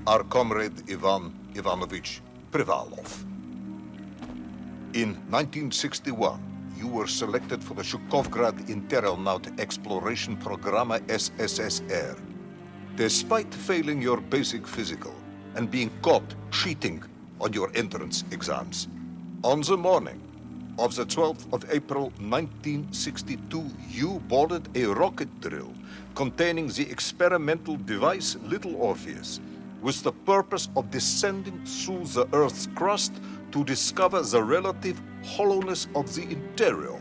our comrade Ivan Ivanovich Privalov. In 1961, you were selected for the Shukovgrad Interonaut Exploration Program SSSR. Despite failing your basic physical and being caught cheating on your entrance exams, on the morning of the 12th of April 1962, you boarded a rocket drill containing the experimental device Little Orpheus, with the purpose of descending through the Earth's crust to discover the relative hollowness of the interior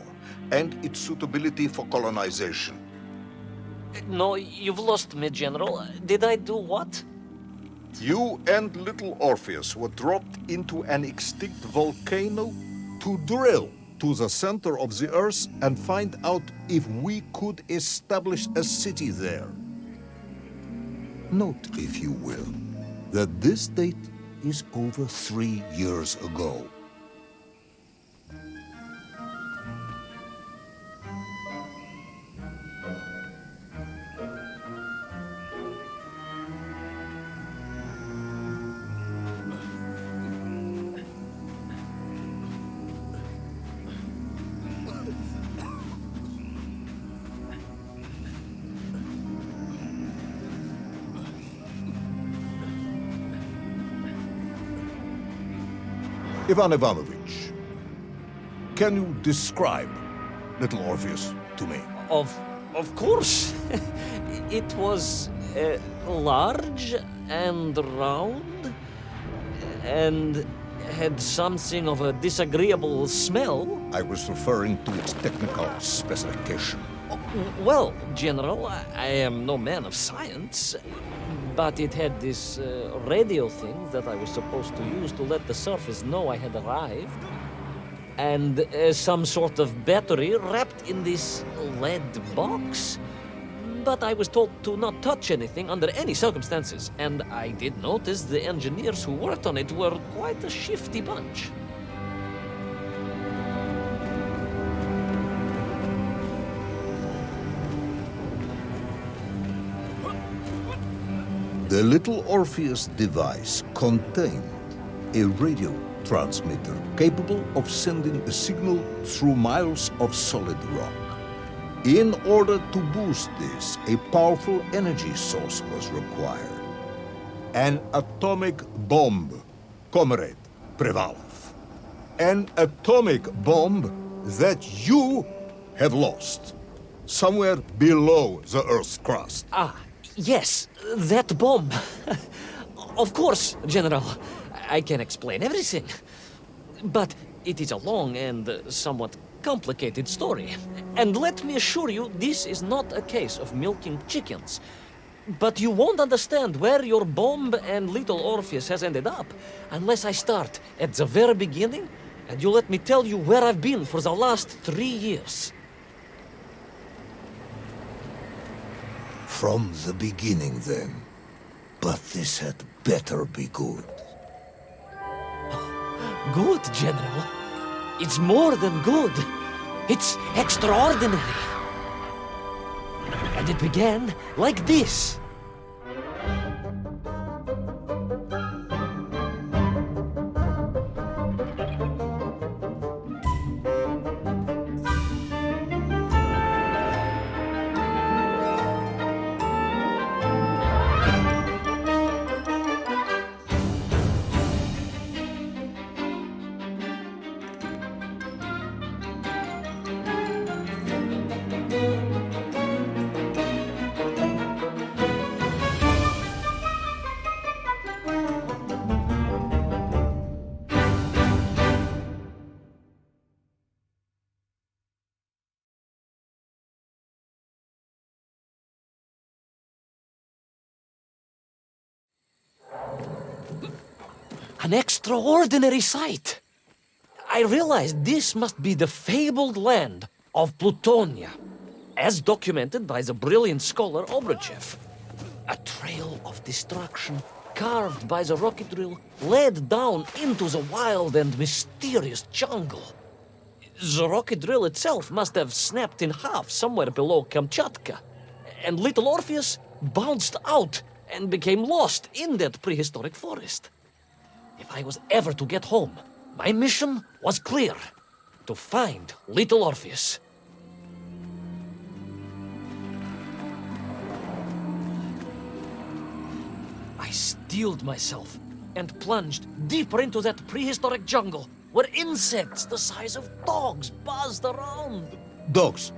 and its suitability for colonization. No, you've lost me, General. Did I do what? You and Little Orpheus were dropped into an extinct volcano to drill to the center of the Earth and find out if we could establish a city there. Note, if you will, that this date is over 3 years ago. Ivan Ivanovich, can you describe Little Orpheus to me? Of course. It was large and round and had something of a disagreeable smell. I was referring to its technical specification. Well, General, I am no man of science, but it had this radio thing that I was supposed to use to let the surface know I had arrived, and some sort of battery wrapped in this lead box. But I was told to not touch anything under any circumstances, and I did notice the engineers who worked on it were quite a shifty bunch. The Little Orpheus device contained a radio transmitter capable of sending a signal through miles of solid rock. In order to boost this, a powerful energy source was required. An atomic bomb, Comrade Privalov. An atomic bomb that you have lost somewhere below the Earth's crust. Yes, that bomb. Of course, General. I can explain everything. But it is a long and somewhat complicated story. And let me assure you, this is not a case of milking chickens. But you won't understand where your bomb and Little Orpheus has ended up unless I start at the very beginning and you let me tell you where I've been for the last 3 years. From the beginning, then. But this had better be good. Good, General. It's more than good. It's extraordinary. And it began like this. An extraordinary sight. I realized this must be the fabled land of Plutonia, as documented by the brilliant scholar Obruchev. A trail of destruction carved by the rocket drill led down into the wild and mysterious jungle. The rocket drill itself must have snapped in half somewhere below Kamchatka, and Little Orpheus bounced out and became lost in that prehistoric forest. If I was ever to get home, my mission was clear: to find little Orpheus. I steeled myself and plunged deeper into that prehistoric jungle where insects the size of dogs buzzed around. Dogs.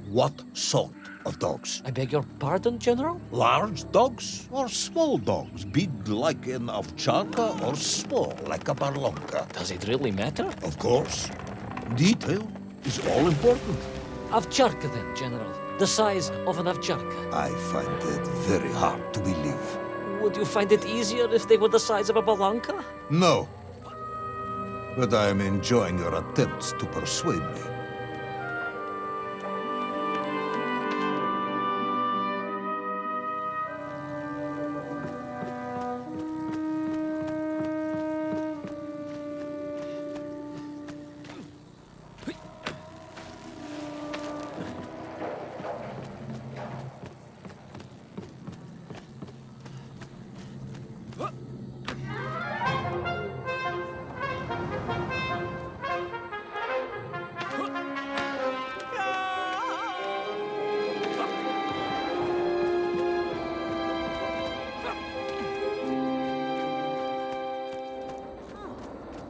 What sort of dogs? I beg your pardon, General? Large dogs or small dogs? Big like an ovcharka or small like a barlonka? Does it really matter? Of course. Detail is all important. Ovcharka then, General. The size of an ovcharka. I find it very hard to believe. Would you find it easier if they were the size of a balanka? No. But I am enjoying your attempts to persuade me.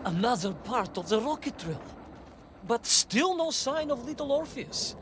Another part of the rocket drill. But still no sign of little Orpheus.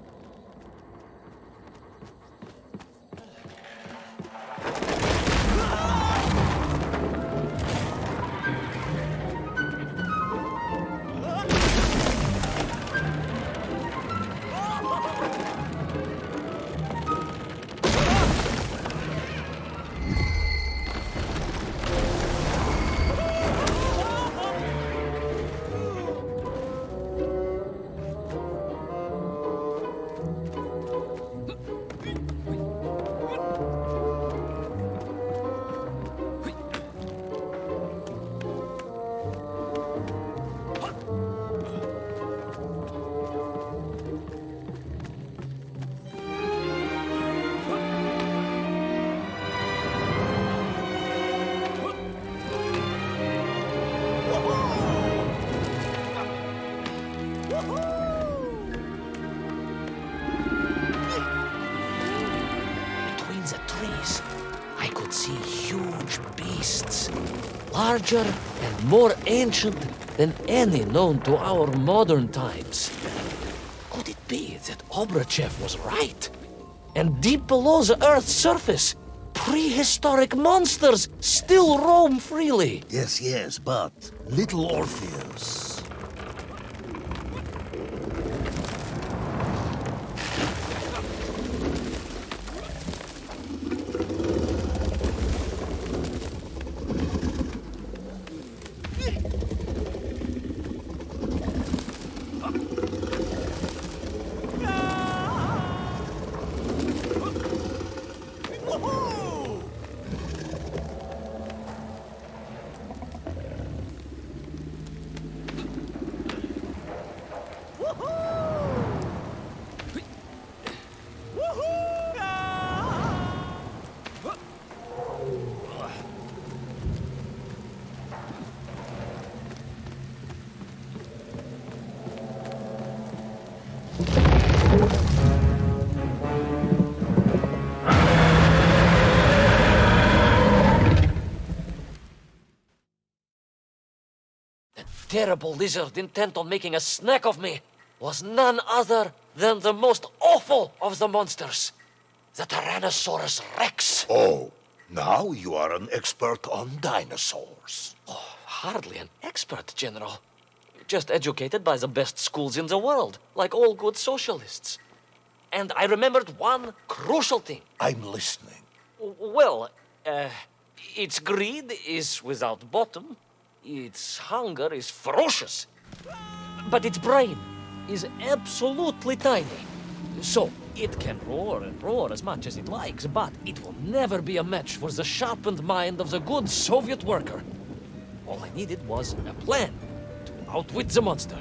Between the trees, I could see huge beasts, larger and more ancient than any known to our modern times. Could it be that Obrachev was right? And deep below the Earth's surface, prehistoric monsters still roam freely. Yes, but little Orpheus. Terrible lizard intent on making a snack of me was none other than the most awful of the monsters, the Tyrannosaurus Rex. Oh, now you are an expert on dinosaurs. Oh, hardly an expert, General. Just educated by the best schools in the world, like all good socialists. And I remembered one crucial thing. I'm listening. Well, its greed is without bottom. Its hunger is ferocious. But its brain is absolutely tiny. So, it can roar and roar as much as it likes, but it will never be a match for the sharpened mind of the good Soviet worker. All I needed was a plan to outwit the monster.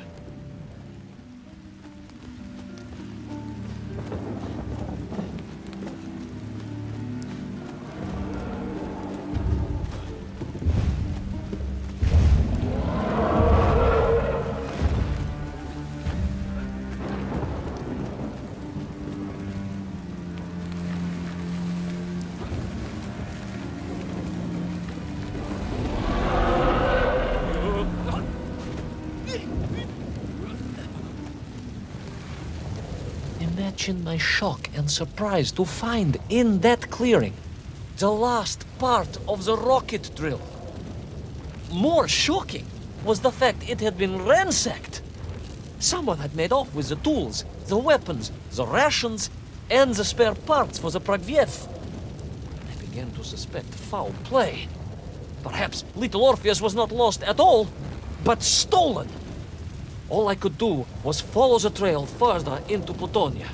Imagine my shock and surprise to find in that clearing the last part of the rocket drill. More shocking was the fact it had been ransacked. Someone had made off with the tools, the weapons, the rations, and the spare parts for the Pragviev. I began to suspect foul play. Perhaps little Orpheus was not lost at all, but stolen. All I could do was follow the trail further into Plutonia.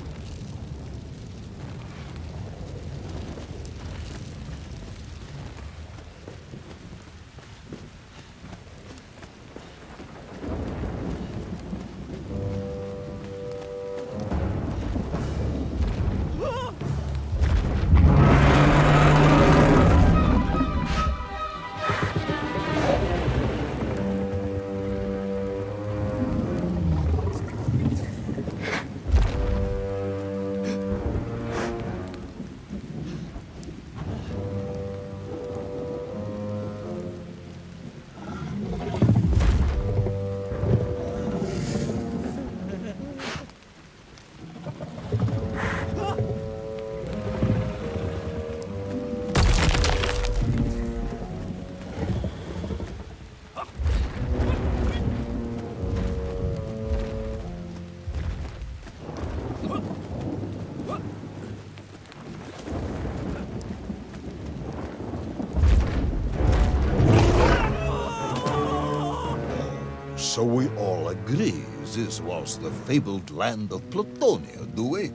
So we all agree this was the fabled land of Plutonia, do we?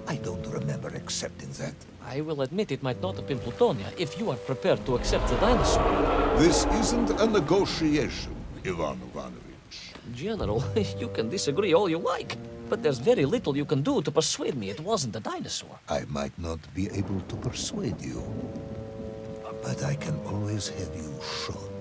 I don't remember accepting that. I will admit it might not have been Plutonia if you are prepared to accept the dinosaur. This isn't a negotiation, Ivan Ivanovich. General, you can disagree all you like, but there's very little you can do to persuade me it wasn't a dinosaur. I might not be able to persuade you, but I can always have you shot.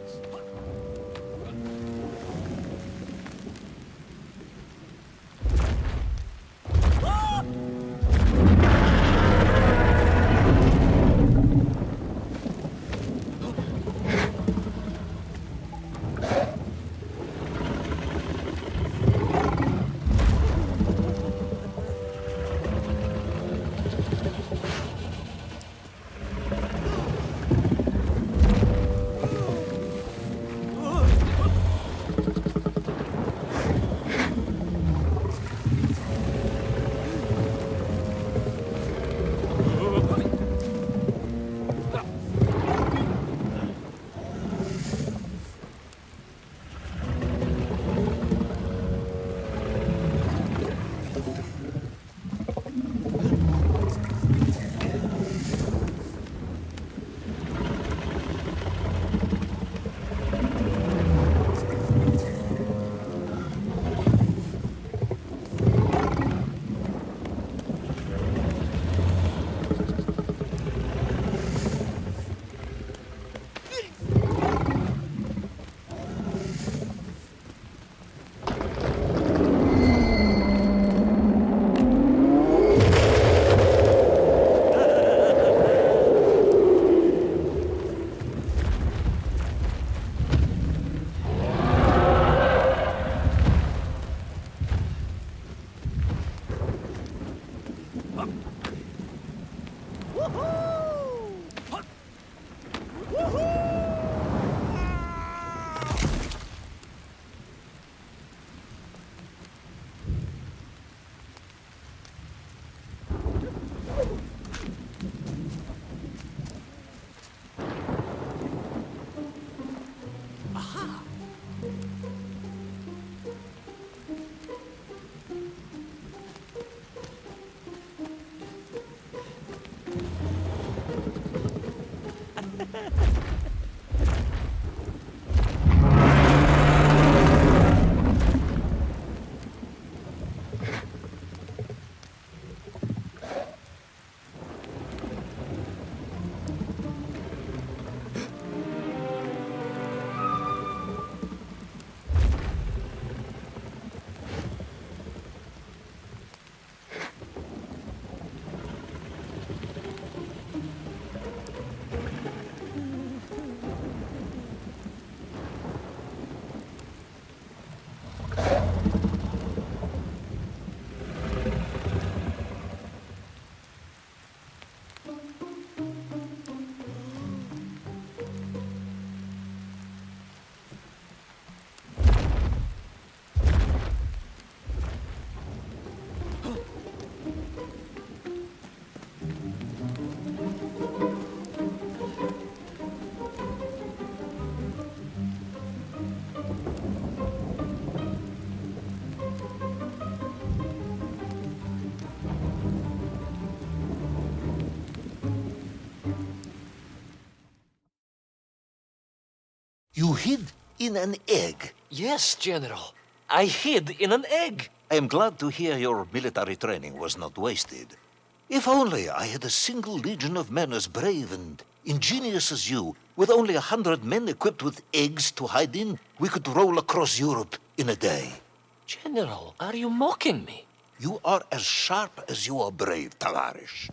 You hid in an egg. Yes, General. I hid in an egg. I am glad to hear your military training was not wasted. If only I had a single legion of men as brave and ingenious as you, with only 100 men equipped with eggs to hide in, we could roll across Europe in a day. General, are you mocking me? You are as sharp as you are brave, Tavarish.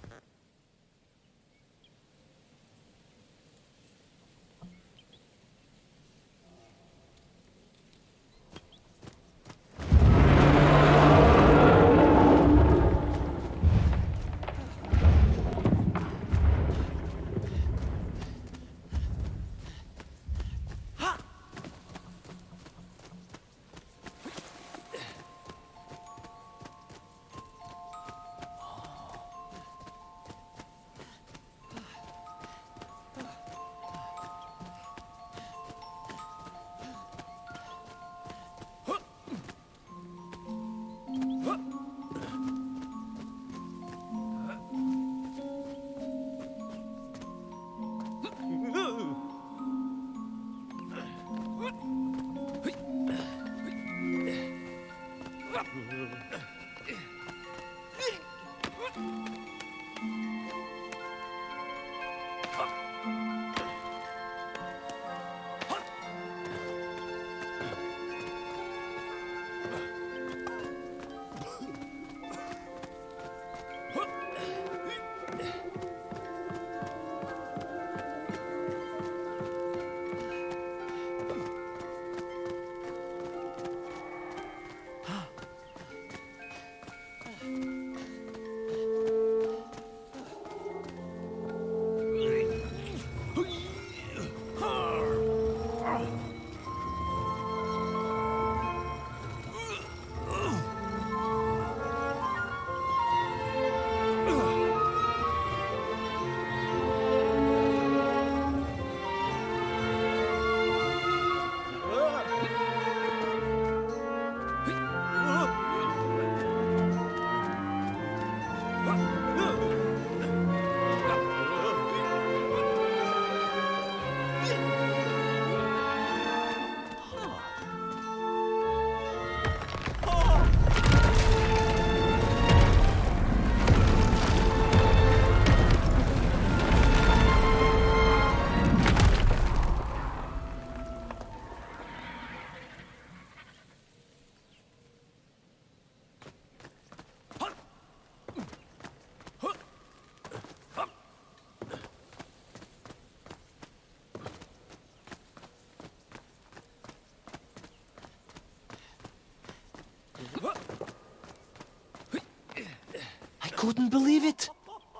I couldn't believe it.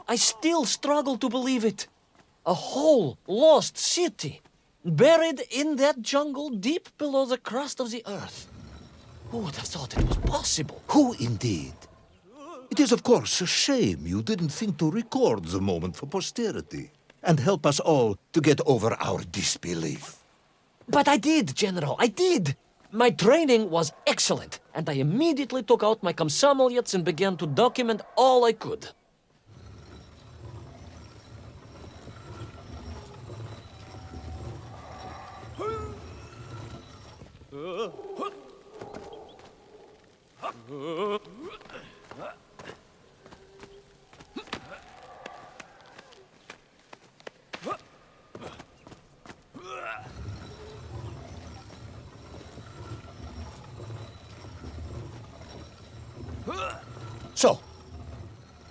I still struggle to believe it. A whole lost city, buried in that jungle deep below the crust of the earth. Who would have thought it was possible? Who indeed? It is, of course, a shame you didn't think to record the moment for posterity and help us all to get over our disbelief. But I did, General, I did. My training was excellent, and I immediately took out my komsomolets and began to document all I could. So,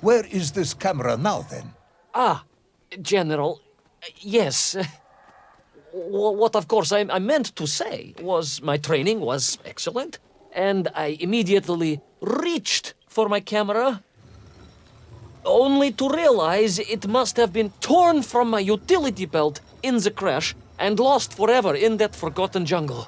where is this camera now, then? Ah, General, yes. What, of course, I meant to say was my training was excellent, and I immediately reached for my camera, only to realize it must have been torn from my utility belt in the crash and lost forever in that forgotten jungle.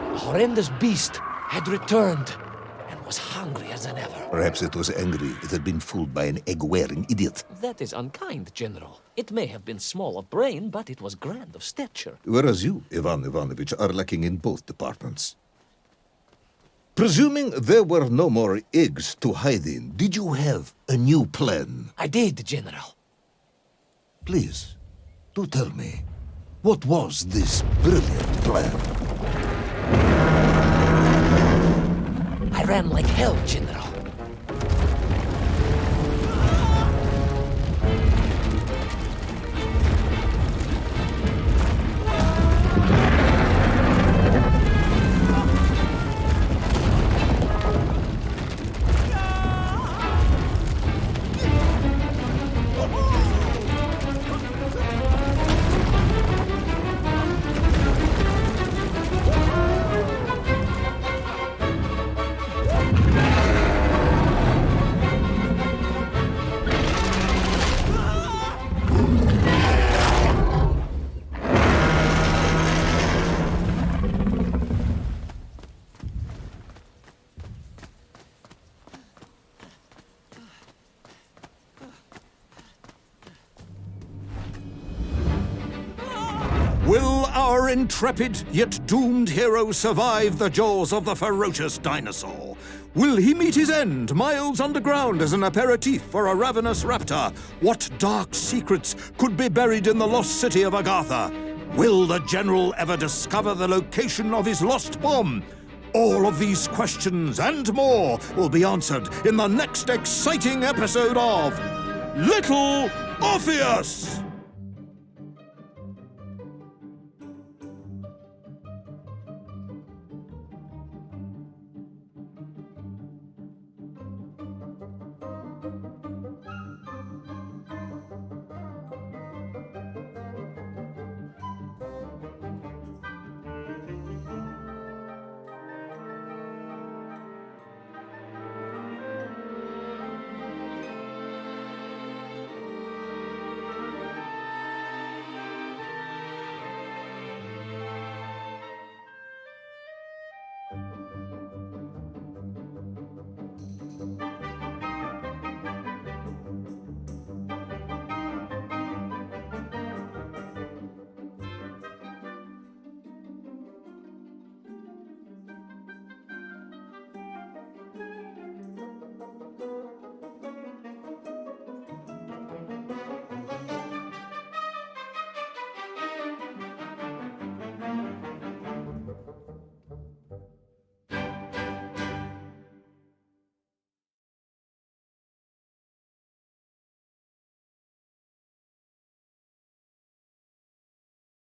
A horrendous beast had returned and than ever. Perhaps it was angry it had been fooled by an egg-wearing idiot. That is unkind, General. It may have been small of brain, but it was grand of stature. Whereas you, Ivan Ivanovich, are lacking in both departments. Presuming there were no more eggs to hide in, did you have a new plan? I did, General. Please, do tell me, what was this brilliant plan? I ran like hell, General. Will our intrepid yet doomed hero survive the jaws of the ferocious dinosaur? Will he meet his end miles underground as an aperitif for a ravenous raptor? What dark secrets could be buried in the lost city of Agatha? Will the general ever discover the location of his lost bomb? All of these questions and more will be answered in the next exciting episode of Little Orpheus!